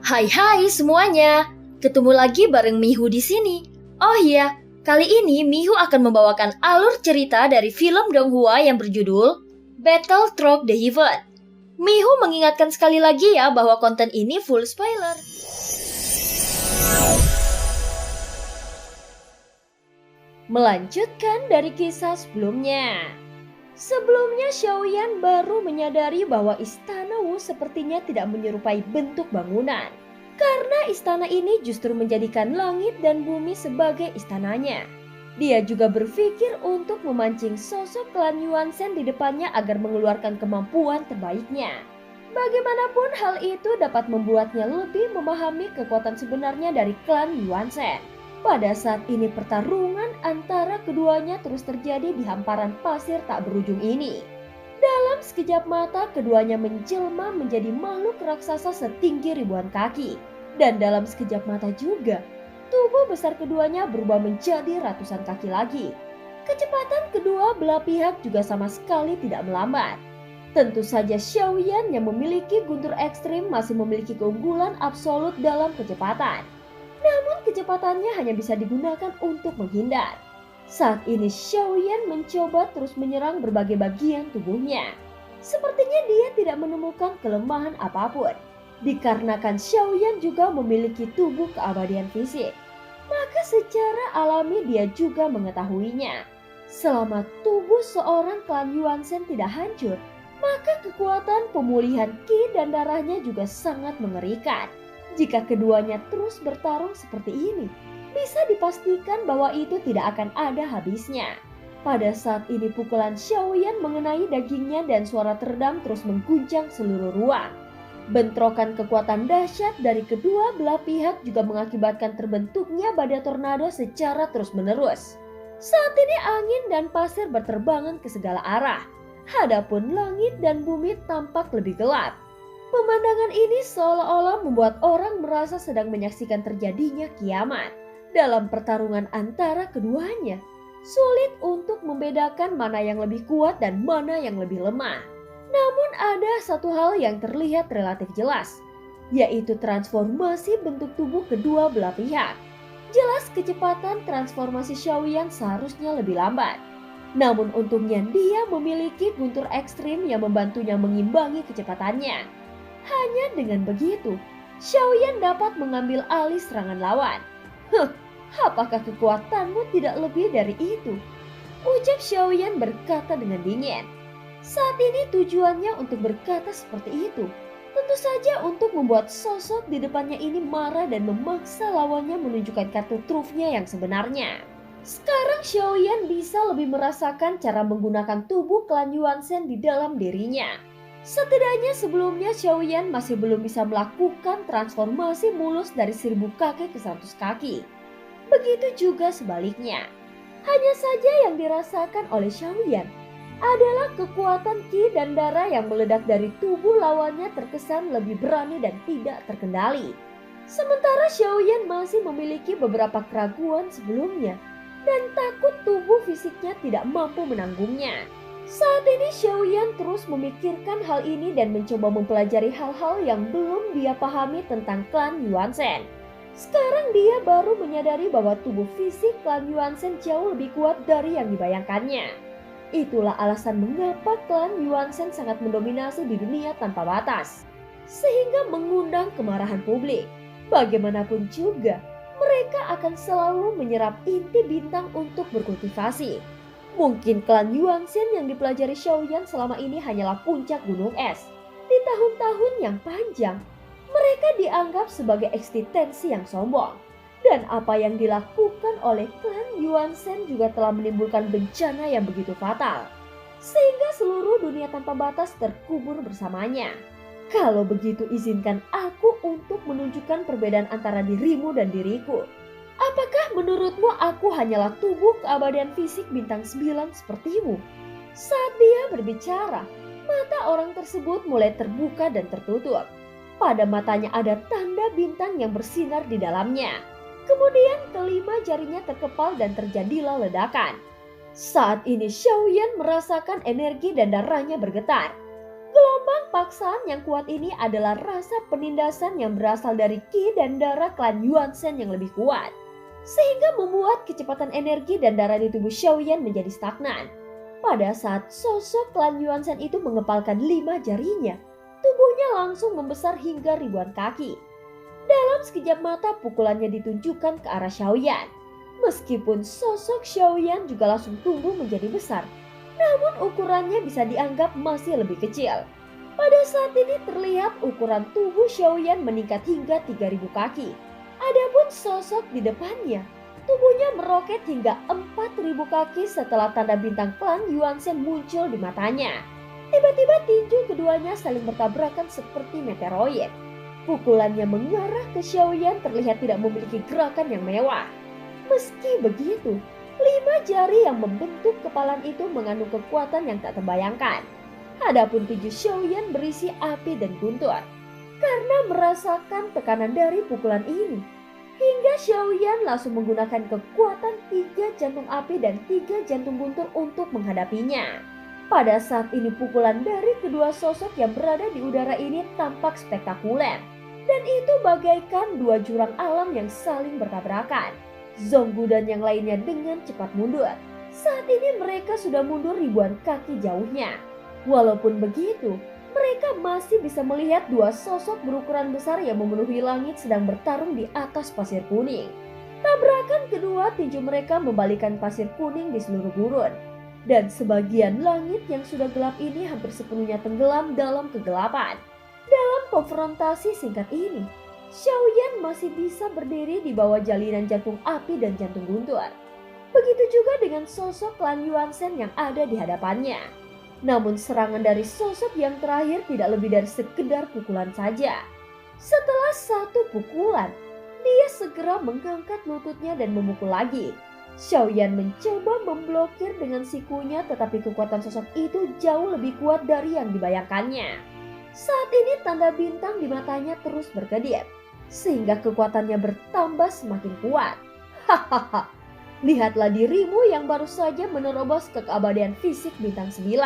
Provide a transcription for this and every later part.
Hai semuanya, ketemu lagi bareng Mihu di sini. Oh iya, kali ini Mihu akan membawakan alur cerita dari film Donghua yang berjudul Battle Through the Heaven. Mihu mengingatkan sekali lagi ya bahwa konten ini full spoiler. Melanjutkan dari kisah sebelumnya. Sebelumnya Xiaoyan baru menyadari bahwa istana Wu sepertinya tidak menyerupai bentuk bangunan. Karena istana ini justru menjadikan langit dan bumi sebagai istananya. Dia juga berpikir untuk memancing sosok klan Yuanzhen di depannya agar mengeluarkan kemampuan terbaiknya. Bagaimanapun hal itu dapat membuatnya lebih memahami kekuatan sebenarnya dari klan Yuanzhen. Pada saat ini pertarungan antara keduanya terus terjadi di hamparan pasir tak berujung ini. Dalam sekejap mata keduanya menjelma menjadi makhluk raksasa setinggi ribuan kaki. Dan dalam sekejap mata juga, tubuh besar keduanya berubah menjadi ratusan kaki lagi. Kecepatan kedua belah pihak juga sama sekali tidak melambat. Tentu saja Xiaoyan yang memiliki guntur ekstrim masih memiliki keunggulan absolut dalam kecepatan. Namun kecepatannya hanya bisa digunakan untuk menghindar. Saat ini Xiaoyan mencoba terus menyerang berbagai bagian tubuhnya. Sepertinya dia tidak menemukan kelemahan apapun. Dikarenakan Xiaoyan juga memiliki tubuh keabadian fisik. Maka secara alami dia juga mengetahuinya. Selama tubuh seorang klan Yuanzhen tidak hancur, maka kekuatan pemulihan ki dan darahnya juga sangat mengerikan. Jika keduanya terus bertarung seperti ini, bisa dipastikan bahwa itu tidak akan ada habisnya. Pada saat ini pukulan Xiaoyan mengenai dagingnya dan suara teredam terus mengguncang seluruh ruang. Bentrokan kekuatan dahsyat dari kedua belah pihak juga mengakibatkan terbentuknya badai tornado secara terus-menerus. Saat ini angin dan pasir berterbangan ke segala arah. Hadapun langit dan bumi tampak lebih gelap. Pemandangan ini seolah-olah membuat orang merasa sedang menyaksikan terjadinya kiamat. Dalam pertarungan antara keduanya, sulit untuk membedakan mana yang lebih kuat dan mana yang lebih lemah. Namun ada satu hal yang terlihat relatif jelas, yaitu transformasi bentuk tubuh kedua belah pihak. Jelas kecepatan transformasi Xiaoyan seharusnya lebih lambat. Namun untungnya dia memiliki guntur ekstrim yang membantunya mengimbangi kecepatannya. Hanya dengan begitu, Xiaoyan dapat mengambil alih serangan lawan. Apakah kekuatanmu tidak lebih dari itu? Ucap Xiaoyan berkata dengan dingin. Saat ini tujuannya untuk berkata seperti itu. Tentu saja untuk membuat sosok di depannya ini marah dan memaksa lawannya menunjukkan kartu trufnya yang sebenarnya. Sekarang Xiaoyan bisa lebih merasakan cara menggunakan tubuh klan Yuanzhen di dalam dirinya. Setidaknya sebelumnya Xiaoyan masih belum bisa melakukan transformasi mulus dari 1000 kaki ke 100 kaki. Begitu juga sebaliknya. Hanya saja yang dirasakan oleh Xiaoyan adalah kekuatan ki dan darah yang meledak dari tubuh lawannya terkesan lebih berani dan tidak terkendali. Sementara Xiaoyan masih memiliki beberapa keraguan sebelumnya dan takut tubuh fisiknya tidak mampu menanggungnya. Saat ini Xiaoyan terus memikirkan hal ini dan mencoba mempelajari hal-hal yang belum dia pahami tentang klan Yuanzhen. Sekarang dia baru menyadari bahwa tubuh fisik klan Yuanzhen jauh lebih kuat dari yang dibayangkannya. Itulah alasan mengapa klan Yuanzhen sangat mendominasi di dunia tanpa batas, sehingga mengundang kemarahan publik. Bagaimanapun juga, mereka akan selalu menyerap inti bintang untuk berkultivasi. Mungkin klan Yuanzhen yang dipelajari Xiaoyan selama ini hanyalah puncak gunung es. Di tahun-tahun yang panjang, mereka dianggap sebagai eksistensi yang sombong. Dan apa yang dilakukan oleh klan Yuanzhen juga telah menimbulkan bencana yang begitu fatal. Sehingga seluruh dunia tanpa batas terkubur bersamanya. Kalau begitu izinkan aku untuk menunjukkan perbedaan antara dirimu dan diriku. Apakah menurutmu aku hanyalah tubuh keabadian fisik bintang 9 sepertimu? Saat dia berbicara, mata orang tersebut mulai terbuka dan tertutup. Pada matanya ada tanda bintang yang bersinar di dalamnya. Kemudian kelima jarinya terkepal dan terjadilah ledakan. Saat ini Xiaoyan merasakan energi dan darahnya bergetar. Gelombang paksaan yang kuat ini adalah rasa penindasan yang berasal dari Qi dan darah klan Yuanzhen yang lebih kuat, sehingga membuat kecepatan energi dan darah di tubuh Xiaoyan menjadi stagnan. Pada saat sosok klan Yuanzhen itu mengepalkan 5 jarinya, tubuhnya langsung membesar hingga ribuan kaki. Dalam sekejap mata pukulannya ditunjukkan ke arah Xiaoyan. Meskipun sosok Xiaoyan juga langsung tumbuh menjadi besar, namun ukurannya bisa dianggap masih lebih kecil. Pada saat ini terlihat ukuran tubuh Xiaoyan meningkat hingga 3000 kaki. Adapun sosok di depannya, tubuhnya meroket hingga 4000 kaki setelah tanda bintang klan Yuanzhen muncul di matanya. Tiba-tiba tinju keduanya saling bertabrakan seperti meteoroid. Pukulannya mengarah ke Xiaoyan terlihat tidak memiliki gerakan yang mewah. Meski begitu, 5 jari yang membentuk kepalan itu mengandung kekuatan yang tak terbayangkan. Adapun tubuh Xiaoyan berisi api dan guntur. Karena merasakan tekanan dari pukulan ini, hingga Xiaoyan langsung menggunakan kekuatan 3 jantung api dan 3 jantung guntur untuk menghadapinya. Pada saat ini pukulan dari kedua sosok yang berada di udara ini tampak spektakuler. Dan itu bagaikan 2 jurang alam yang saling bertabrakan. Zonggu dan yang lainnya dengan cepat mundur. Saat ini mereka sudah mundur ribuan kaki jauhnya. Walaupun begitu, mereka masih bisa melihat 2 sosok berukuran besar yang memenuhi langit sedang bertarung di atas pasir kuning. Tabrakan kedua tinju mereka membalikan pasir kuning di seluruh gurun. Dan sebagian langit yang sudah gelap ini hampir sepenuhnya tenggelam dalam kegelapan. Dalam konfrontasi singkat ini, Xiaoyan masih bisa berdiri di bawah jalinan jantung api dan jantung guntur. Begitu juga dengan sosok klan Yuanzhen yang ada di hadapannya. Namun serangan dari sosok yang terakhir tidak lebih dari sekedar pukulan saja. Setelah 1 pukulan, dia segera mengangkat lututnya dan memukul lagi. Xiaoyan mencoba memblokir dengan sikunya, tetapi kekuatan sosok itu jauh lebih kuat dari yang dibayangkannya. Saat ini tanda bintang di matanya terus berkedip, sehingga kekuatannya bertambah semakin kuat. Hahaha, lihatlah dirimu yang baru saja menerobos ke keabadian fisik bintang 9.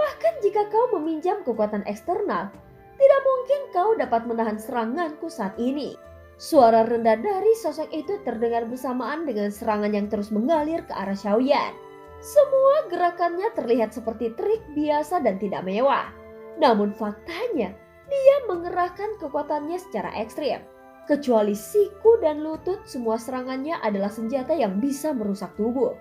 Bahkan jika kau meminjam kekuatan eksternal, tidak mungkin kau dapat menahan seranganku saat ini. Suara rendah dari sosok itu terdengar bersamaan dengan serangan yang terus mengalir ke arah Xiaoyan. Semua gerakannya terlihat seperti trik biasa dan tidak mewah. Namun faktanya, dia mengerahkan kekuatannya secara ekstrim. Kecuali siku dan lutut, semua serangannya adalah senjata yang bisa merusak tubuh.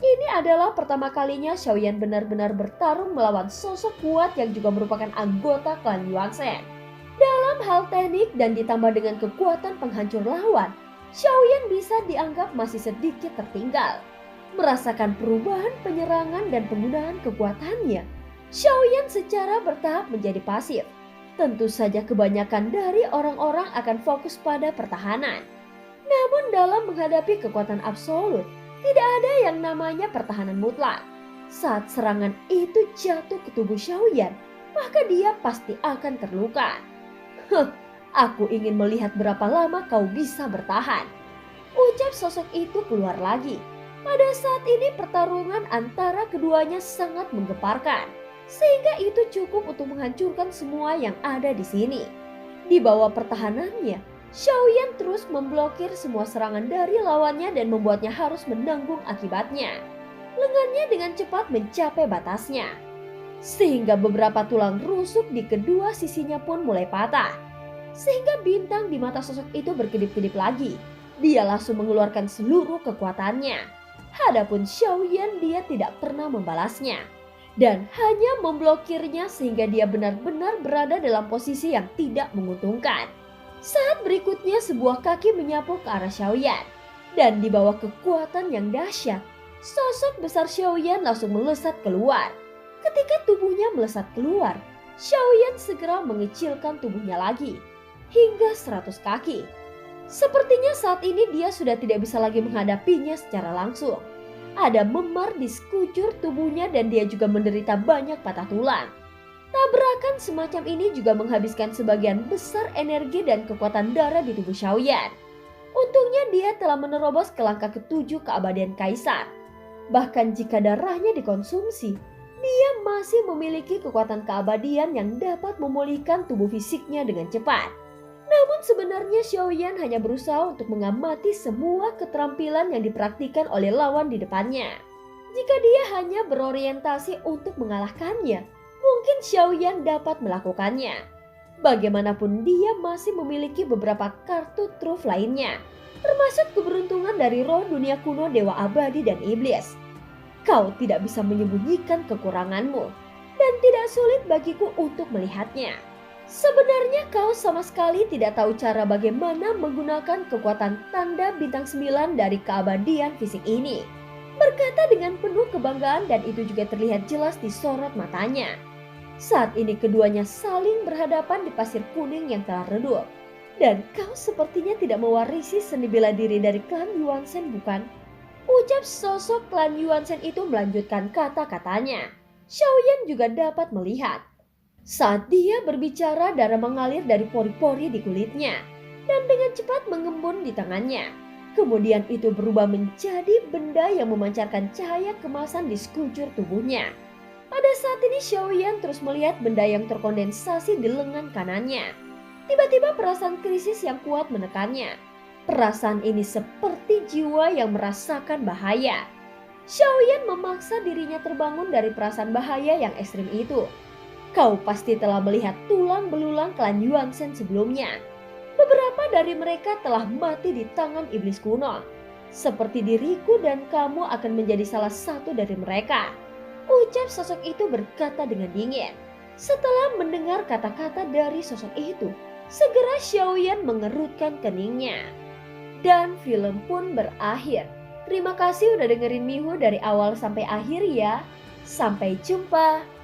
Ini adalah pertama kalinya Xiaoyan benar-benar bertarung melawan sosok kuat yang juga merupakan anggota klan Yuanzhen. Dalam hal teknik dan ditambah dengan kekuatan penghancur lawan, Xiaoyan bisa dianggap masih sedikit tertinggal. Merasakan perubahan penyerangan dan penggunaan kekuatannya, Xiaoyan secara bertahap menjadi pasif. Tentu saja kebanyakan dari orang-orang akan fokus pada pertahanan. Namun dalam menghadapi kekuatan absolut, tidak ada yang namanya pertahanan mutlak. Saat serangan itu jatuh ke tubuh Xiaoyan, maka dia pasti akan terluka. Aku ingin melihat berapa lama kau bisa bertahan. Ucap sosok itu keluar lagi. Pada saat ini pertarungan antara keduanya sangat menggeparkan. Sehingga itu cukup untuk menghancurkan semua yang ada di sini. Di bawah pertahanannya, Xiaoyan terus memblokir semua serangan dari lawannya dan membuatnya harus menanggung akibatnya. Lengannya dengan cepat mencapai batasnya. Sehingga beberapa tulang rusuk di kedua sisinya pun mulai patah. Sehingga bintang di mata sosok itu berkedip-kedip lagi. Dia langsung mengeluarkan seluruh kekuatannya. Adapun Xiaoyan, dia tidak pernah membalasnya. Dan hanya memblokirnya sehingga dia benar-benar berada dalam posisi yang tidak menguntungkan. Saat berikutnya sebuah kaki menyapu ke arah Xiaoyan. Dan di bawah kekuatan yang dahsyat, sosok besar Xiaoyan langsung melesat keluar. Ketika tubuhnya melesat keluar, Xiaoyan segera mengecilkan tubuhnya lagi. Hingga 100 kaki. Sepertinya saat ini dia sudah tidak bisa lagi menghadapinya secara langsung. Ada memar di sekujur tubuhnya dan dia juga menderita banyak patah tulang. Tabrakan semacam ini juga menghabiskan sebagian besar energi dan kekuatan darah di tubuh Xiaoyan. Untungnya dia telah menerobos ke langkah ke-7 keabadian kaisar. Bahkan jika darahnya dikonsumsi, Dia masih memiliki kekuatan keabadian yang dapat memulihkan tubuh fisiknya dengan cepat. Namun sebenarnya Xiaoyan hanya berusaha untuk mengamati semua keterampilan yang dipraktikkan oleh lawan di depannya. Jika dia hanya berorientasi untuk mengalahkannya, mungkin Xiaoyan dapat melakukannya. Bagaimanapun dia masih memiliki beberapa kartu truf lainnya, termasuk keberuntungan dari roh dunia kuno Dewa Abadi dan Iblis. Kau tidak bisa menyembunyikan kekuranganmu, dan tidak sulit bagiku untuk melihatnya. Sebenarnya kau sama sekali tidak tahu cara bagaimana menggunakan kekuatan tanda bintang 9 dari keabadian fisik ini. Berkata dengan penuh kebanggaan dan itu juga terlihat jelas di sorot matanya. Saat ini keduanya saling berhadapan di pasir kuning yang telah redup. Dan kau sepertinya tidak mewarisi seni bela diri dari klan Yuanzhen, bukan? Ucap sosok klan Yuanzhen itu melanjutkan kata-katanya. Xiaoyan juga dapat melihat. Saat dia berbicara, darah mengalir dari pori-pori di kulitnya dan dengan cepat mengembun di tangannya. Kemudian itu berubah menjadi benda yang memancarkan cahaya kemasan di sekujur tubuhnya. Pada saat ini Xiaoyan terus melihat benda yang terkondensasi di lengan kanannya. Tiba-tiba perasaan krisis yang kuat menekannya. Perasaan ini seperti jiwa yang merasakan bahaya. Xiaoyan memaksa dirinya terbangun dari perasaan bahaya yang ekstrim itu. Kau pasti telah melihat tulang belulang klan Yuanzhen sebelumnya. Beberapa dari mereka telah mati di tangan iblis kuno. Seperti diriku dan kamu akan menjadi salah satu dari mereka. Ucap sosok itu berkata dengan dingin. Setelah mendengar kata-kata dari sosok itu, segera Xiaoyan mengerutkan keningnya. Dan film pun berakhir. Terima kasih udah dengerin Miho dari awal sampai akhir ya. Sampai jumpa.